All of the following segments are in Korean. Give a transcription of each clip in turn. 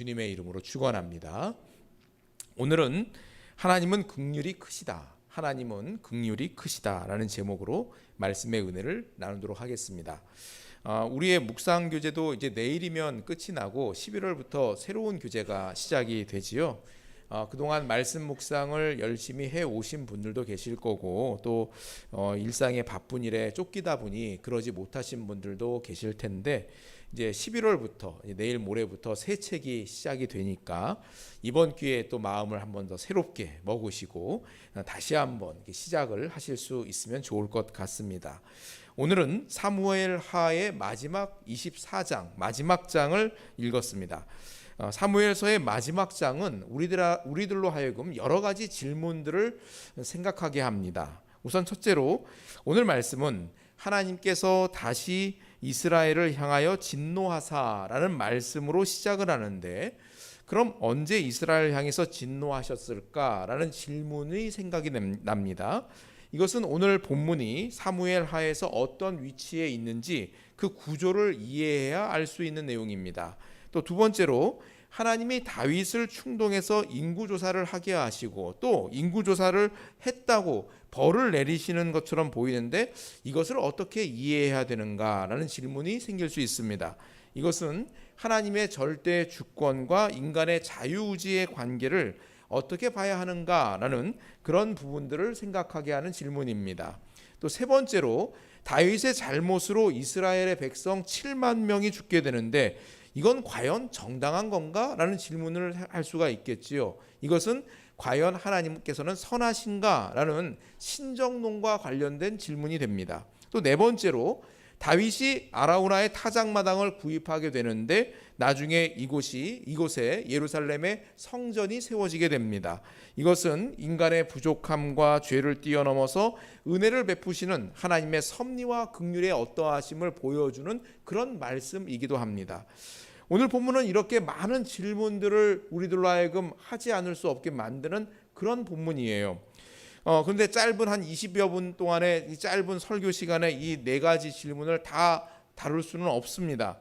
주님의 이름으로 축원합니다. 오늘은 하나님은 긍휼이 크시다. 하나님은 긍휼이 크시다라는 제목으로 말씀의 은혜를 나누도록 하겠습니다. 우리의 묵상 교재도 이제 내일이면 끝이 나고 11월부터 새로운 교재가 시작이 되지요. 그동안 말씀 묵상을 열심히 해 오신 분들도 계실 거고 또 일상의 바쁜 일에 쫓기다 보니 그러지 못하신 분들도 계실 텐데 이제 11월부터 내일 모레부터 새 책이 시작이 되니까 이번 기회에 또 마음을 한 번 더 새롭게 먹으시고 다시 한번 시작을 하실 수 있으면 좋을 것 같습니다. 오늘은 사무엘하의 마지막 24장 마지막 장을 읽었습니다. 사무엘서의 마지막 장은 우리들로 하여금 여러 가지 질문들을 생각하게 합니다. 우선 첫째로 오늘 말씀은 하나님께서 다시 이스라엘을 향하여 진노하사라는 말씀으로 시작을 하는데 그럼 언제 이스라엘을 향해서 진노하셨을까라는 질문이 생각이 납니다. 이것은 오늘 본문이 사무엘하에서 어떤 위치에 있는지 그 구조를 이해해야 알 수 있는 내용입니다. 또 두 번째로 하나님이 다윗을 충동해서 인구조사를 하게 하시고 또 인구조사를 했다고 벌을 내리시는 것처럼 보이는데 이것을 어떻게 이해해야 되는가라는 질문이 생길 수 있습니다. 이것은 하나님의 절대 주권과 인간의 자유의지의 관계를 어떻게 봐야 하는가라는 그런 부분들을 생각하게 하는 질문입니다. 또 세 번째로 다윗의 잘못으로 이스라엘의 백성 7만 명이 죽게 되는데 이건 과연 정당한 건가? 라는 질문을 할 수가 있겠지요. 이것은 과연 하나님께서는 선하신가? 라는 신정론과 관련된 질문이 됩니다. 또 네 번째로 다윗이 아라우나의 타작마당을 구입하게 되는데 나중에 이곳에 예루살렘의 성전이 세워지게 됩니다. 이것은 인간의 부족함과 죄를 뛰어넘어서 은혜를 베푸시는 하나님의 섭리와 긍휼의 어떠하심을 보여주는 그런 말씀이기도 합니다. 오늘 본문은 이렇게 많은 질문들을 우리들로 하여금 하지 않을 수 없게 만드는 그런 본문이에요. 그런데 짧은 한 20여 분 동안의 이 짧은 설교 시간에 이 네 가지 질문을 다 다룰 수는 없습니다.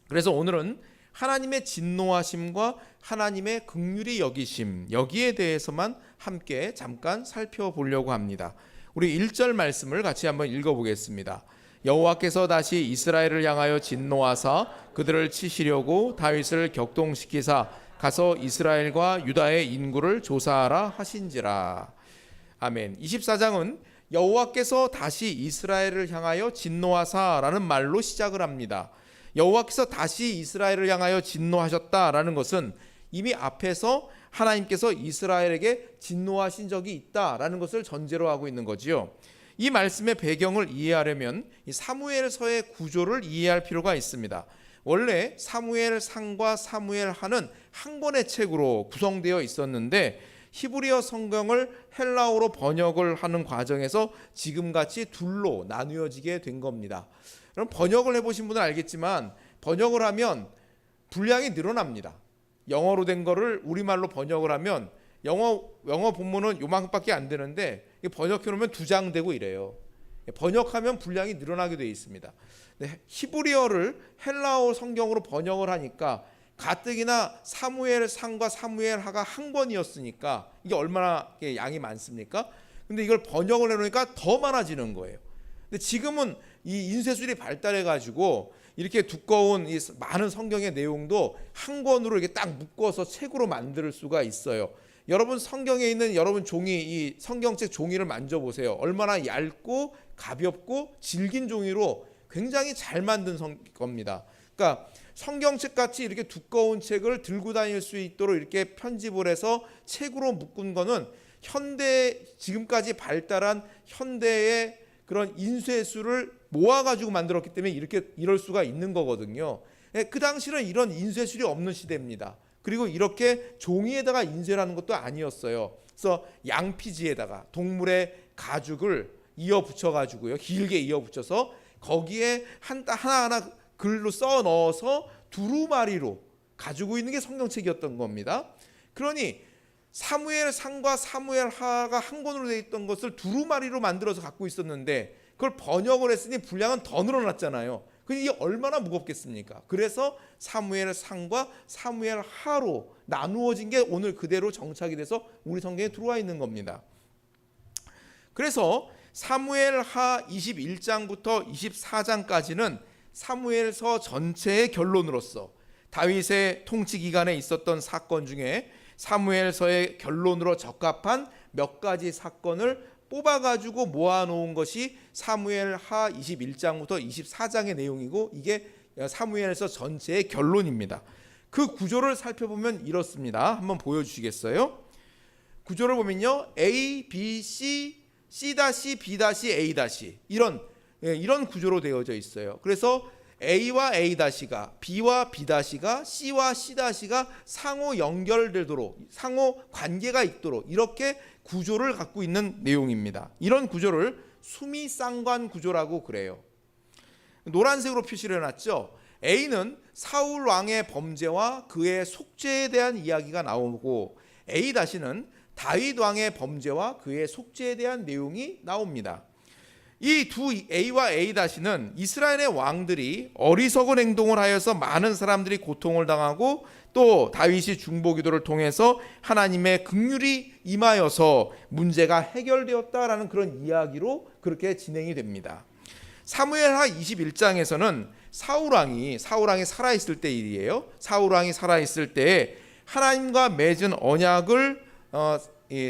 그래서 오늘은 하나님의 진노하심과 하나님의 긍휼히 여기심 여기에 대해서만 함께 잠깐 살펴보려고 합니다. 우리 1절 말씀을 같이 한번 읽어보겠습니다. 여호와께서 다시 이스라엘을 향하여 진노하사 그들을 치시려고 다윗을 격동시키사 가서 이스라엘과 유다의 인구를 조사하라 하신지라. 아멘. 24장은 여호와께서 다시 이스라엘을 향하여 진노하사라는 말로 시작을 합니다. 여호와께서 다시 이스라엘을 향하여 진노하셨다라는 것은 이미 앞에서 하나님께서 이스라엘에게 진노하신 적이 있다라는 것을 전제로 하고 있는 거지요. 이 말씀의 배경을 이해하려면 이 사무엘서의 구조를 이해할 필요가 있습니다. 원래 사무엘상과 사무엘하는 한 권의 책으로 구성되어 있었는데 히브리어 성경을 헬라어로 번역을 하는 과정에서 지금같이 둘로 나누어지게 된 겁니다. 그럼 번역을 해보신 분은 알겠지만 번역을 하면 분량이 늘어납니다. 영어로 된 거를 우리말로 번역을 하면 영어 본문은 요만큼밖에 안 되는데 번역해 놓으면 2장 되고 이래요. 번역하면 분량이 늘어나게 되어 있습니다. 히브리어를 헬라어 성경으로 번역을 하니까 가뜩이나 사무엘상과 사무엘하가 한 권이었으니까 이게 얼마나 양이 많습니까? 근데 이걸 번역을 해놓으니까 더 많아지는 거예요. 근데 지금은 이 인쇄술이 발달해 가지고 이렇게 두꺼운 이 많은 성경의 내용도 한 권으로 이렇게 딱 묶어서 책으로 만들 수가 있어요. 여러분 성경에 있는 여러분 종이 이 성경책 종이를 만져보세요. 얼마나 얇고 가볍고 질긴 종이로 굉장히 잘 만든 겁니다. 그러니까 성경책 같이 이렇게 두꺼운 책을 들고 다닐 수 있도록 이렇게 편집을 해서 책으로 묶은 거는 지금까지 발달한 현대의 그런 인쇄술을 모아가지고 만들었기 때문에 이럴 수가 있는 거거든요. 그 당시는 이런 인쇄술이 없는 시대입니다. 그리고 이렇게 종이에다가 인쇄를 하는 것도 아니었어요. 그래서 양피지에다가 동물의 가죽을 이어 붙여가지고요. 길게 이어 붙여서 거기에 하나하나 글로 써 넣어서 두루마리로 가지고 있는 게 성경책이었던 겁니다. 그러니 사무엘상과 사무엘하가 한 권으로 되어 있던 것을 두루마리로 만들어서 갖고 있었는데 그걸 번역을 했으니 분량은 더 늘어났잖아요. 이게 얼마나 무겁겠습니까? 그래서 사무엘 상과 사무엘 하로 나누어진 게 오늘 그대로 정착이 돼서 우리 성경에 들어와 있는 겁니다. 그래서 사무엘 하 21장부터 24장까지는 사무엘서 전체의 결론으로서 다윗의 통치 기간에 있었던 사건 중에 사무엘서의 결론으로 적합한 몇 가지 사건을 뽑아가지고 모아놓은 것이 사무엘 하 21장부터 24장의 내용이고, 이게 사무엘서 전체의 결론입니다. 그 구조를 살펴보면 이렇습니다. 한번 보여주시겠어요? 구조를 보면요, A, B, C, C-, B-, A- 이런 구조로 되어져 있어요. 그래서 A와 A-가, B와 B-가, C와 C-가 상호 연결되도록, 상호 관계가 있도록 이렇게 구조를 갖고 있는 내용입니다. 이런 구조를 수미쌍관 구조라고 그래요. 노란색으로 표시를 해놨죠. A는 사울 왕의 범죄와 그의 속죄에 대한 이야기가 나오고, A-는 다윗 왕의 범죄와 그의 속죄에 대한 내용이 나옵니다. 이 두 A와 A-는 이스라엘의 왕들이 어리석은 행동을 하여서 많은 사람들이 고통을 당하고, 또 다윗이 중보기도를 통해서 하나님의 긍휼이 임하여서 문제가 해결되었다라는 그런 이야기로 그렇게 진행이 됩니다. 사무엘하 21장에서는 사울왕이 살아있을 때 일이에요. 사울왕이 살아있을 때 하나님과 맺은 언약을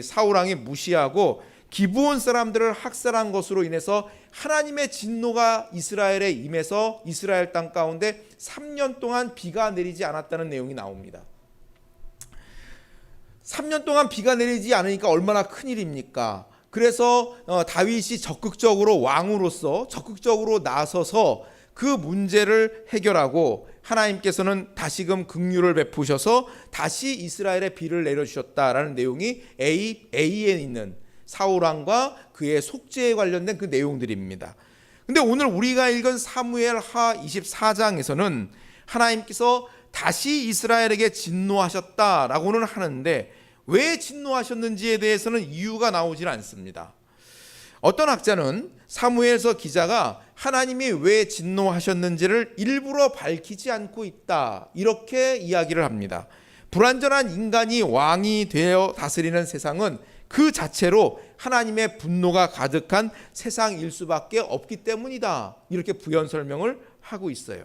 사울왕이 무시하고 기브온 사람들을 학살한 것으로 인해서 하나님의 진노가 이스라엘에 임해서 이스라엘 땅 가운데 3년 동안 비가 내리지 않았다는 내용이 나옵니다. 3년 동안 비가 내리지 않으니까 얼마나 큰일입니까? 그래서 다윗이 적극적으로 왕으로서 적극적으로 나서서 그 문제를 해결하고, 하나님께서는 다시금 긍휼을 베푸셔서 다시 이스라엘에 비를 내려주셨다라는 내용이 A에 있는 사울왕과 그의 속죄에 관련된 그 내용들입니다. 근데 오늘 우리가 읽은 사무엘 하 24장에서는 하나님께서 다시 이스라엘에게 진노하셨다라고는 하는데, 왜 진노하셨는지에 대해서는 이유가 나오질 않습니다. 어떤 학자는 사무엘서 기자가 하나님이 왜 진노하셨는지를 일부러 밝히지 않고 있다, 이렇게 이야기를 합니다. 불완전한 인간이 왕이 되어 다스리는 세상은 그 자체로 하나님의 분노가 가득한 세상일 수밖에 없기 때문이다, 이렇게 부연 설명을 하고 있어요.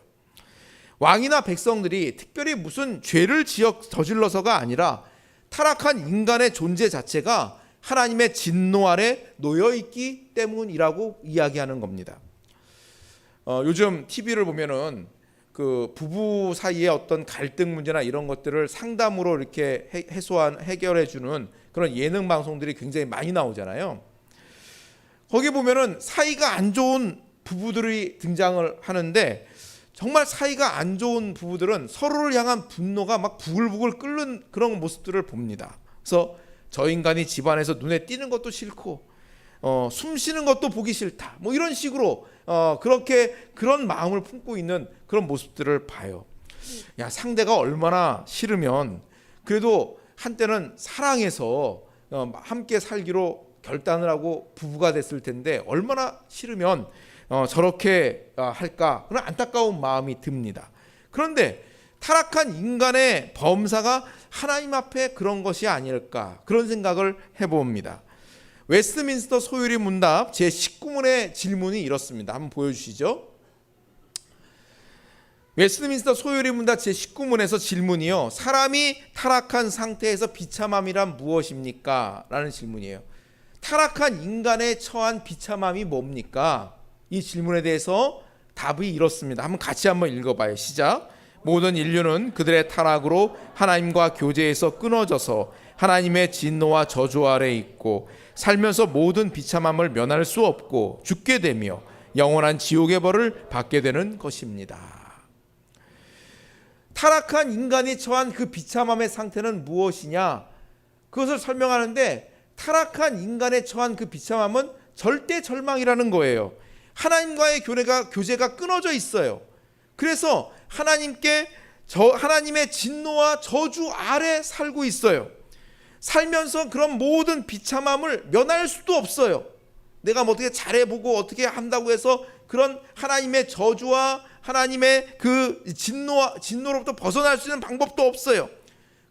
왕이나 백성들이 특별히 무슨 죄를 저질러서가 아니라 타락한 인간의 존재 자체가 하나님의 진노 아래 놓여있기 때문이라고 이야기하는 겁니다. 요즘 TV를 보면은 그 부부 사이의 어떤 갈등 문제나 이런 것들을 상담으로 이렇게 해결해 주는 그런 예능 방송들이 굉장히 많이 나오잖아요. 거기 보면은 사이가 안 좋은 부부들이 등장을 하는데, 정말 사이가 안 좋은 부부들은 서로를 향한 분노가 막 부글부글 끓는 그런 모습들을 봅니다. 그래서 저 인간이 집안에서 눈에 띄는 것도 싫고 숨 쉬는 것도 보기 싫다, 뭐 이런 식으로 그렇게 그런 마음을 품고 있는 그런 모습들을 봐요. 야, 상대가 얼마나 싫으면 그래도 한때는 사랑해서 함께 살기로 결단을 하고 부부가 됐을 텐데, 얼마나 싫으면 저렇게 할까, 그런 안타까운 마음이 듭니다. 그런데 타락한 인간의 범사가 하나님 앞에 그런 것이 아닐까, 그런 생각을 해봅니다. 웨스트민스터 소유리 문답 제19문의 질문이 이렇습니다. 한번 보여주시죠. 웨스트민스터 소유리 문답 제19문에서 질문이요, 사람이 타락한 상태에서 비참함이란 무엇입니까? 라는 질문이에요. 타락한 인간의 처한 비참함이 뭡니까? 이 질문에 대해서 답이 이렇습니다. 같이 한번 읽어봐요. 시작. 모든 인류는 그들의 타락으로 하나님과 교제에서 끊어져서 하나님의 진노와 저주 아래 있고, 살면서 모든 비참함을 면할 수 없고 죽게 되며 영원한 지옥의 벌을 받게 되는 것입니다. 타락한 인간이 처한 그 비참함의 상태는 무엇이냐? 그것을 설명하는데, 타락한 인간의 처한 그 비참함은 절대 절망이라는 거예요. 하나님과의 교제가 끊어져 있어요. 그래서 하나님의 진노와 저주 아래 살고 있어요. 살면서 그런 모든 비참함을 면할 수도 없어요. 내가 뭐 어떻게 잘해보고 어떻게 한다고 해서 그런 하나님의 저주와 하나님의 그 진노로부터 벗어날 수 있는 방법도 없어요.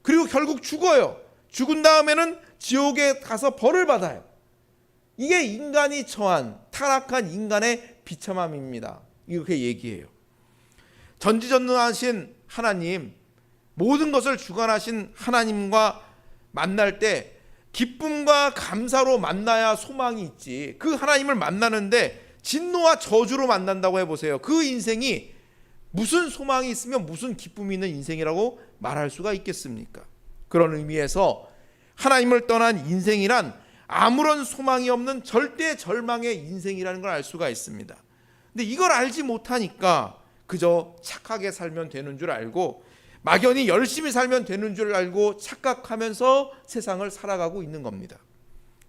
그리고 결국 죽어요. 죽은 다음에는 지옥에 가서 벌을 받아요. 이게 인간이 처한 타락한 인간의 비참함입니다. 이렇게 얘기해요. 전지전능하신 하나님, 모든 것을 주관하신 하나님과 만날 때 기쁨과 감사로 만나야 소망이 있지. 그 하나님을 만나는데 진노와 저주로 만난다고 해보세요. 그 인생이 무슨 소망이 있으면 무슨 기쁨이 있는 인생이라고 말할 수가 있겠습니까? 그런 의미에서 하나님을 떠난 인생이란 아무런 소망이 없는 절대 절망의 인생이라는 걸 알 수가 있습니다. 근데 이걸 알지 못하니까 그저 착하게 살면 되는 줄 알고 막연히 열심히 살면 되는 줄 알고 착각하면서 세상을 살아가고 있는 겁니다.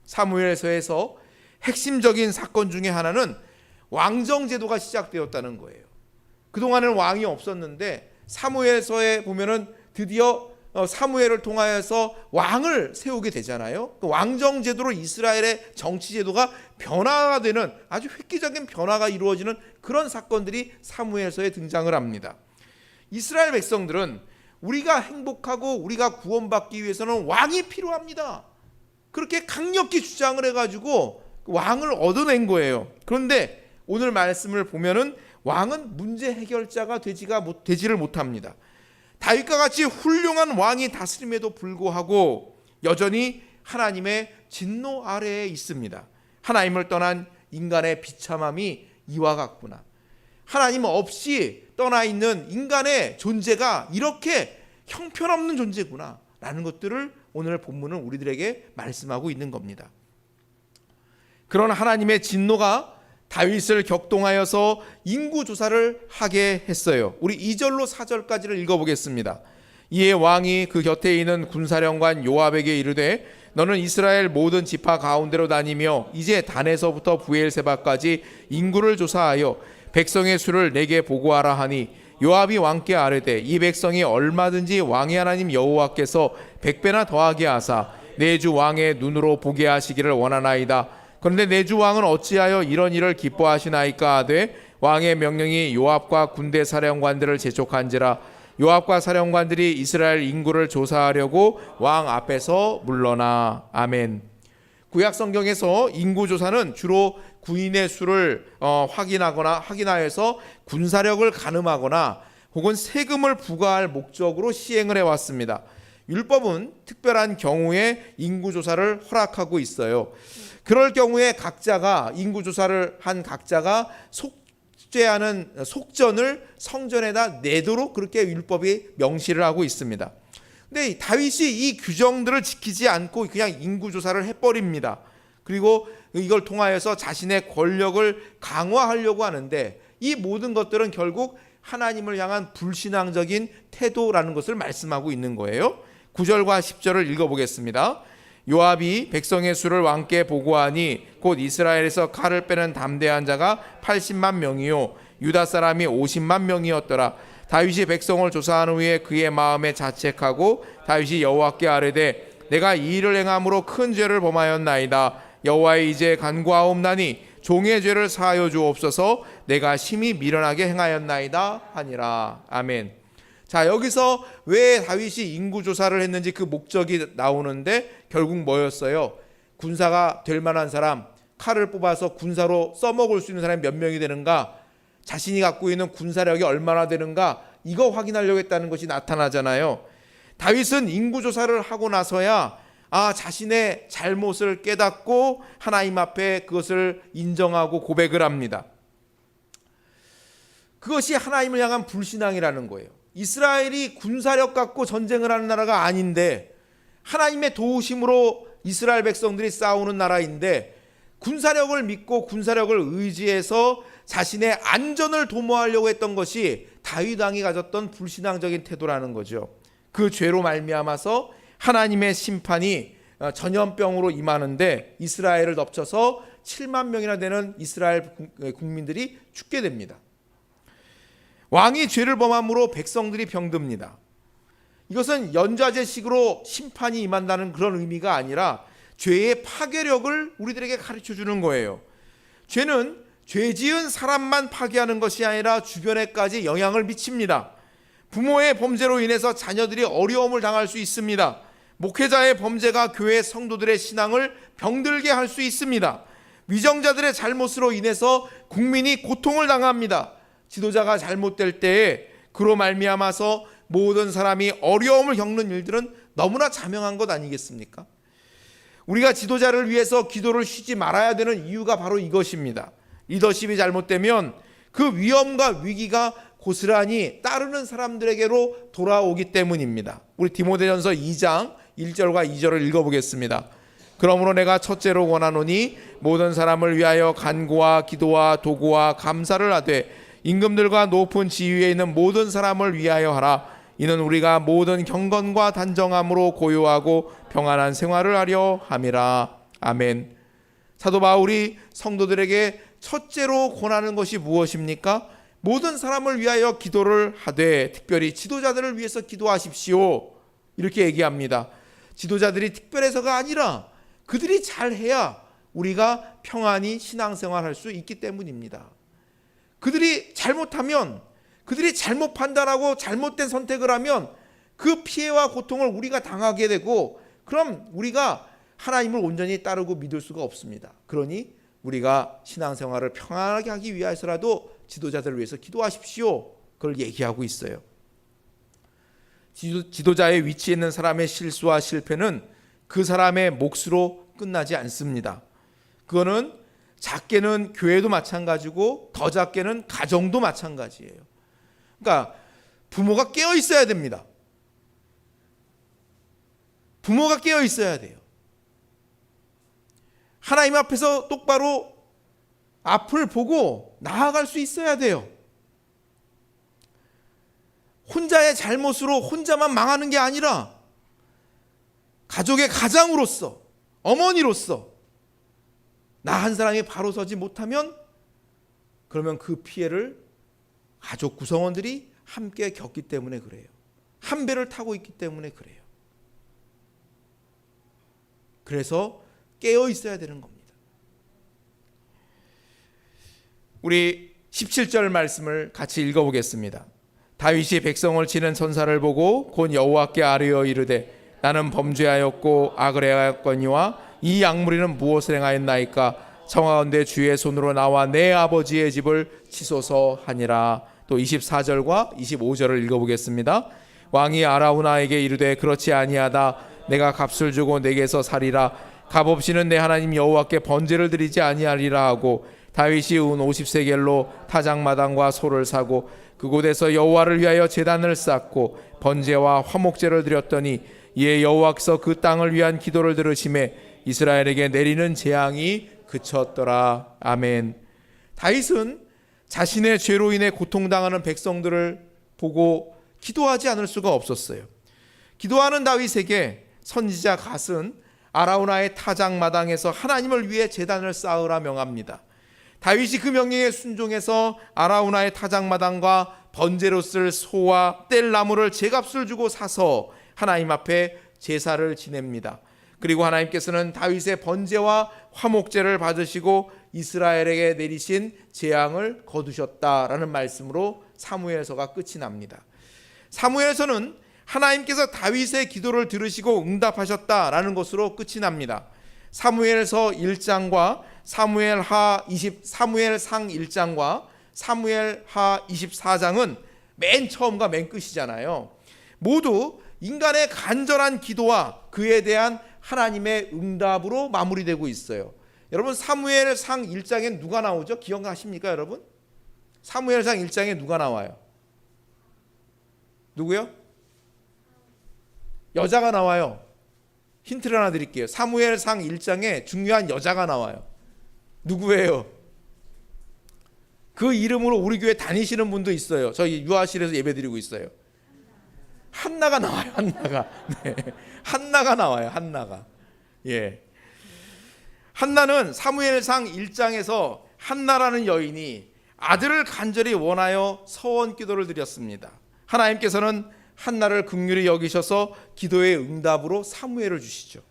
사무엘서에서 핵심적인 사건 중에 하나는 왕정제도가 시작되었다는 거예요. 그동안은 왕이 없었는데 사무엘서에 보면은 드디어 사무엘을 통하여서 왕을 세우게 되잖아요. 그 왕정제도로 이스라엘의 정치제도가 변화가 되는 아주 획기적인 변화가 이루어지는 그런 사건들이 사무엘서에 등장을 합니다. 이스라엘 백성들은 우리가 행복하고 우리가 구원받기 위해서는 왕이 필요합니다. 그렇게 강력히 주장을 해가지고 왕을 얻어낸 거예요. 그런데 오늘 말씀을 보면은 왕은 문제 해결자가 되지를 못합니다. 다윗과 같이 훌륭한 왕이 다스림에도 불구하고 여전히 하나님의 진노 아래에 있습니다. 하나님을 떠난 인간의 비참함이 이와 같구나. 하나님 없이 떠나 있는 인간의 존재가 이렇게 형편없는 존재구나 라는 것들을 오늘 본문은 우리들에게 말씀하고 있는 겁니다. 그런 하나님의 진노가 다윗을 격동하여서 인구조사를 하게 했어요. 우리 2절로 4절까지를 읽어보겠습니다. 이에 왕이 그 곁에 있는 군사령관 요압에게 이르되 너는 이스라엘 모든 지파 가운데로 다니며 이제 단에서부터 부엘세바까지 인구를 조사하여 백성의 수를 내게 보고하라 하니 요압이 왕께 아뢰되 이 백성이 얼마든지 왕의 하나님 여호와께서 100배나 더하게 하사 내 주 왕의 눈으로 보게 하시기를 원하나이다. 그런데 내 주 왕은 어찌하여 이런 일을 기뻐하시나이까 하되 왕의 명령이 요압과 군대 사령관들을 재촉한지라. 요압과 사령관들이 이스라엘 인구를 조사하려고 왕 앞에서 물러나. 아멘. 구약 성경에서 인구 조사는 주로 구인의 수를 확인하여서 군사력을 가늠하거나 혹은 세금을 부과할 목적으로 시행을 해왔습니다. 율법은 특별한 경우에 인구 조사를 허락하고 있어요. 그럴 경우에 인구 조사를 한 각자가 속죄하는 속전을 성전에다 내도록 그렇게 율법이 명시를 하고 있습니다. 근데 다윗이 이 규정들을 지키지 않고 그냥 인구 조사를 해버립니다. 그리고 이걸 통하여서 자신의 권력을 강화하려고 하는데 이 모든 것들은 결국 하나님을 향한 불신앙적인 태도라는 것을 말씀하고 있는 거예요. 9절과 10절을 읽어보겠습니다. 요압이 백성의 수를 왕께 보고하니 곧 이스라엘에서 칼을 빼는 담대한 자가 80만 명이요 유다 사람이 50만 명이었더라. 다윗이 백성을 조사한 후에 그의 마음에 자책하고 다윗이 여호와께 아뢰되 내가 이 일을 행함으로 큰 죄를 범하였나이다. 여호와의 이제 간구하옵나니 종의 죄를 사하여 주옵소서. 내가 심히 미련하게 행하였나이다 하니라. 아멘. 자, 여기서 왜 다윗이 인구조사를 했는지 그 목적이 나오는데 결국 뭐였어요? 군사가 될 만한 사람, 칼을 뽑아서 군사로 써먹을 수 있는 사람이 몇 명이 되는가, 자신이 갖고 있는 군사력이 얼마나 되는가, 이거 확인하려고 했다는 것이 나타나잖아요. 다윗은 인구조사를 하고 나서야 자신의 잘못을 깨닫고 하나님 앞에 그것을 인정하고 고백을 합니다. 그것이 하나님을 향한 불신앙이라는 거예요. 이스라엘이 군사력 갖고 전쟁을 하는 나라가 아닌데 하나님의 도우심으로 이스라엘 백성들이 싸우는 나라인데 군사력을 믿고 군사력을 의지해서 자신의 안전을 도모하려고 했던 것이 다윗 왕이 가졌던 불신앙적인 태도라는 거죠. 그 죄로 말미암아서 하나님의 심판이 전염병으로 임하는데 이스라엘을 덮쳐서 7만 명이나 되는 이스라엘 국민들이 죽게 됩니다. 왕이 죄를 범함으로 백성들이 병듭니다. 이것은 연좌제식으로 심판이 임한다는 그런 의미가 아니라 죄의 파괴력을 우리들에게 가르쳐 주는 거예요. 죄는 죄 지은 사람만 파괴하는 것이 아니라 주변에까지 영향을 미칩니다. 부모의 범죄로 인해서 자녀들이 어려움을 당할 수 있습니다. 목회자의 범죄가 교회 성도들의 신앙을 병들게 할 수 있습니다. 위정자들의 잘못으로 인해서 국민이 고통을 당합니다. 지도자가 잘못될 때에 그로 말미암아서 모든 사람이 어려움을 겪는 일들은 너무나 자명한 것 아니겠습니까? 우리가 지도자를 위해서 기도를 쉬지 말아야 되는 이유가 바로 이것입니다. 리더십이 잘못되면 그 위험과 위기가 고스란히 따르는 사람들에게로 돌아오기 때문입니다. 우리 디모데전서 2장 1절과 2절을 읽어보겠습니다. 그러므로 내가 첫째로 원하노니 모든 사람을 위하여 간구와 기도와 도구와 감사를 하되 임금들과 높은 지위에 있는 모든 사람을 위하여 하라. 이는 우리가 모든 경건과 단정함으로 고요하고 평안한 생활을 하려 함이라. 아멘. 사도 바울이 성도들에게 첫째로 권하는 것이 무엇입니까? 모든 사람을 위하여 기도를 하되 특별히 지도자들을 위해서 기도하십시오. 이렇게 얘기합니다. 지도자들이 특별해서가 아니라 그들이 잘해야 우리가 평안히 신앙생활할 수 있기 때문입니다. 그들이 잘못하면, 그들이 잘못 판단하고 잘못된 선택을 하면 그 피해와 고통을 우리가 당하게 되고, 그럼 우리가 하나님을 온전히 따르고 믿을 수가 없습니다. 그러니 우리가 신앙생활을 평안하게 하기 위해서라도 지도자들을 위해서 기도하십시오. 그걸 얘기하고 있어요. 지도자의 위치에 있는 사람의 실수와 실패는 그 사람의 몫으로 끝나지 않습니다. 그거는 작게는 교회도 마찬가지고 더 작게는 가정도 마찬가지예요. 그러니까 부모가 깨어 있어야 됩니다. 부모가 깨어 있어야 돼요. 하나님 앞에서 똑바로 앞을 보고 나아갈 수 있어야 돼요. 혼자의 잘못으로 혼자만 망하는 게 아니라 가족의 가장으로서, 어머니로서 나 한 사람이 바로 서지 못하면 그러면 그 피해를 가족 구성원들이 함께 겪기 때문에 그래요. 한 배를 타고 있기 때문에 그래요. 그래서 깨어 있어야 되는 겁니다. 우리 17절 말씀을 같이 읽어보겠습니다. 다윗이 백성을 치는 천사를 보고 곧 여호와께 아뢰어 이르되 나는 범죄하였고 악을 행하였거니와 이 약물이는 무엇을 행하였나이까? 청하건대 주의 손으로 나와 내 아버지의 집을 치소서 하니라. 또 24절과 25절을 읽어보겠습니다. 왕이 아라우나에게 이르되 그렇지 아니하다. 내가 값을 주고 내게서 살이라. 값없이는 내 하나님 여호와께 번제를 드리지 아니하리라 하고 다윗이 은 50세겔로 타작마당과 소를 사고 그곳에서 여호와를 위하여 제단을 쌓고 번제와 화목제를 드렸더니 이에 여호와께서 그 땅을 위한 기도를 들으시매 이스라엘에게 내리는 재앙이 그쳤더라. 아멘. 다윗은 자신의 죄로 인해 고통당하는 백성들을 보고 기도하지 않을 수가 없었어요. 기도하는 다윗에게 선지자 갓은 아라우나의 타작마당에서 하나님을 위해 제단을 쌓으라 명합니다. 다윗이 그 명령에 순종해서 아라우나의 타작마당과 번제로 쓸 소와 뗄나무를 제값을 주고 사서 하나님 앞에 제사를 지냅니다. 그리고 하나님께서는 다윗의 번제와 화목제를 받으시고 이스라엘에게 내리신 재앙을 거두셨다라는 말씀으로 사무엘서가 끝이 납니다. 사무엘서는 하나님께서 다윗의 기도를 들으시고 응답하셨다라는 것으로 끝이 납니다. 사무엘서 1장과 사무엘상 1장과 사무엘하 24장은 맨 처음과 맨 끝이잖아요. 모두 인간의 간절한 기도와 그에 대한 하나님의 응답으로 마무리되고 있어요. 여러분 사무엘상 1장에 누가 나오죠? 기억하십니까 여러분? 사무엘상 1장에 누가 나와요? 누구요? 여자가 나와요. 힌트를 하나 드릴게요. 사무엘상 1장에 중요한 여자가 나와요. 누구예요? 그 이름으로 우리 교회 다니시는 분도 있어요. 저희 유아실에서 예배드리고 있어요. 한나가 나와요. 한나가. 네. 한나가 나와요. 한나가. 예. 한나는 사무엘상 1장에서 한나라는 여인이 아들을 간절히 원하여 서원 기도를 드렸습니다. 하나님께서는 한나를 긍휼히 여기셔서 기도의 응답으로 사무엘을 주시죠.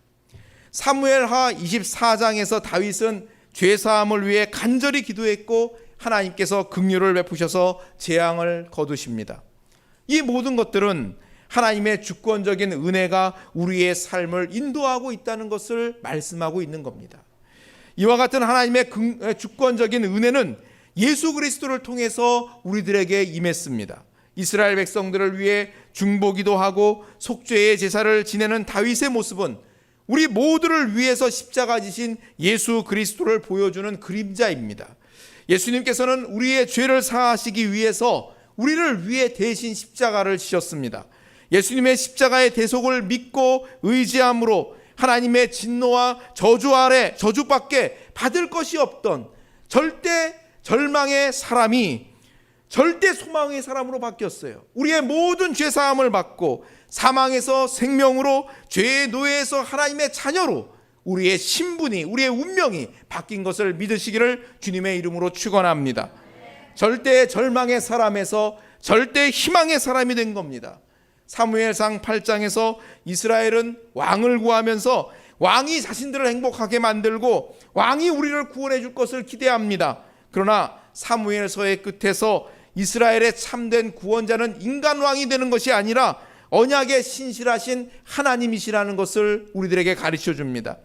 사무엘하 24장에서 다윗은 죄 사함을 위해 간절히 기도했고 하나님께서 긍휼을 베푸셔서 재앙을 거두십니다. 이 모든 것들은 하나님의 주권적인 은혜가 우리의 삶을 인도하고 있다는 것을 말씀하고 있는 겁니다. 이와 같은 하나님의 주권적인 은혜는 예수 그리스도를 통해서 우리들에게 임했습니다. 이스라엘 백성들을 위해 중보기도 하고 속죄의 제사를 지내는 다윗의 모습은 우리 모두를 위해서 십자가 지신 예수 그리스도를 보여주는 그림자입니다. 예수님께서는 우리의 죄를 사하시기 위해서 우리를 위해 대신 십자가를 지셨습니다. 예수님의 십자가의 대속을 믿고 의지함으로 하나님의 진노와 저주 아래 저주밖에 받을 것이 없던 절대 절망의 사람이 절대 소망의 사람으로 바뀌었어요. 우리의 모든 죄 사함을 받고 사망에서 생명으로, 죄의 노예에서 하나님의 자녀로 우리의 신분이, 우리의 운명이 바뀐 것을 믿으시기를 주님의 이름으로 축원합니다. 절대 절망의 사람에서 절대 희망의 사람이 된 겁니다. 사무엘상 8장에서 이스라엘은 왕을 구하면서 왕이 자신들을 행복하게 만들고 왕이 우리를 구원해 줄 것을 기대합니다. 그러나 사무엘서의 끝에서 이스라엘의 참된 구원자는 인간 왕이 되는 것이 아니라 언약에 신실하신 하나님이시라는 것을 우리들에게 가르쳐 줍니다.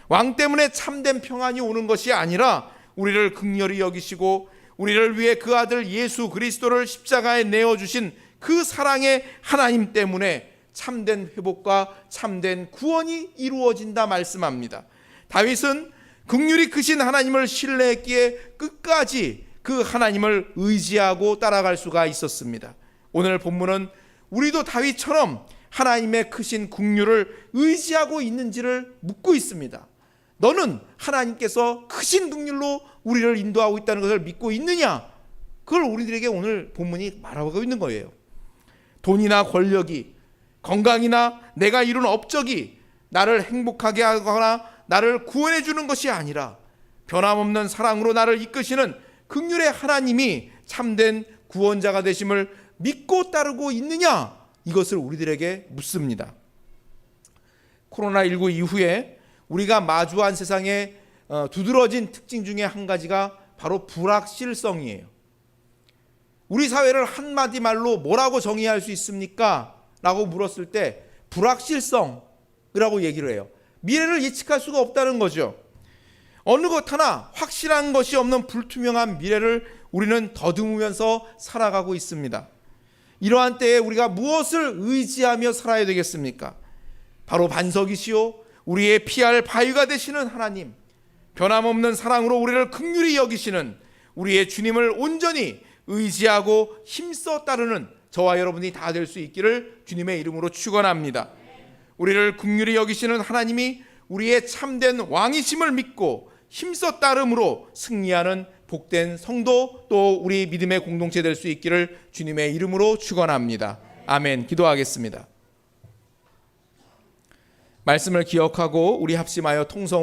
왕 때문에 참된 평안이 오는 것이 아니라 우리를 긍휼히 여기시고 우리를 위해 그 아들 예수 그리스도를 십자가에 내어주신 그 사랑의 하나님 때문에 참된 회복과 참된 구원이 이루어진다 말씀합니다. 다윗은 긍휼이 크신 하나님을 신뢰했기에 끝까지 그 하나님을 의지하고 따라갈 수가 있었습니다. 오늘 본문은 우리도 다윗처럼 하나님의 크신 긍휼을 의지하고 있는지를 묻고 있습니다. 너는 하나님께서 크신 긍휼로 우리를 인도하고 있다는 것을 믿고 있느냐? 그걸 우리들에게 오늘 본문이 말하고 있는 거예요. 돈이나 권력이, 건강이나 내가 이룬 업적이 나를 행복하게 하거나 나를 구원해 주는 것이 아니라 변함없는 사랑으로 나를 이끄시는 긍휼의 하나님이 참된 구원자가 되심을 믿고 따르고 있느냐? 이것을 우리들에게 묻습니다. 코로나19 이후에 우리가 마주한 세상의 두드러진 특징 중에 한 가지가 바로 불확실성이에요. 우리 사회를 한마디 말로 뭐라고 정의할 수 있습니까? 라고 물었을 때 불확실성이라고 얘기를 해요. 미래를 예측할 수가 없다는 거죠. 어느 것 하나 확실한 것이 없는 불투명한 미래를 우리는 더듬으면서 살아가고 있습니다. 이러한 때에 우리가 무엇을 의지하며 살아야 되겠습니까? 바로 반석이시오 우리의 피할 바위가 되시는 하나님, 변함없는 사랑으로 우리를 긍휼히 여기시는 우리의 주님을 온전히 의지하고 힘써 따르는 저와 여러분이 다 될 수 있기를 주님의 이름으로 축원합니다. 우리를 긍휼히 여기시는 하나님이 우리의 참된 왕이심을 믿고 힘써 따름으로 승리하는 복된 성도, 또 우리 믿음의 공동체 될 수 있기를 주님의 이름으로 축원합니다. 아멘. 기도하겠습니다. 말씀을 기억하고 우리 합심하여 통성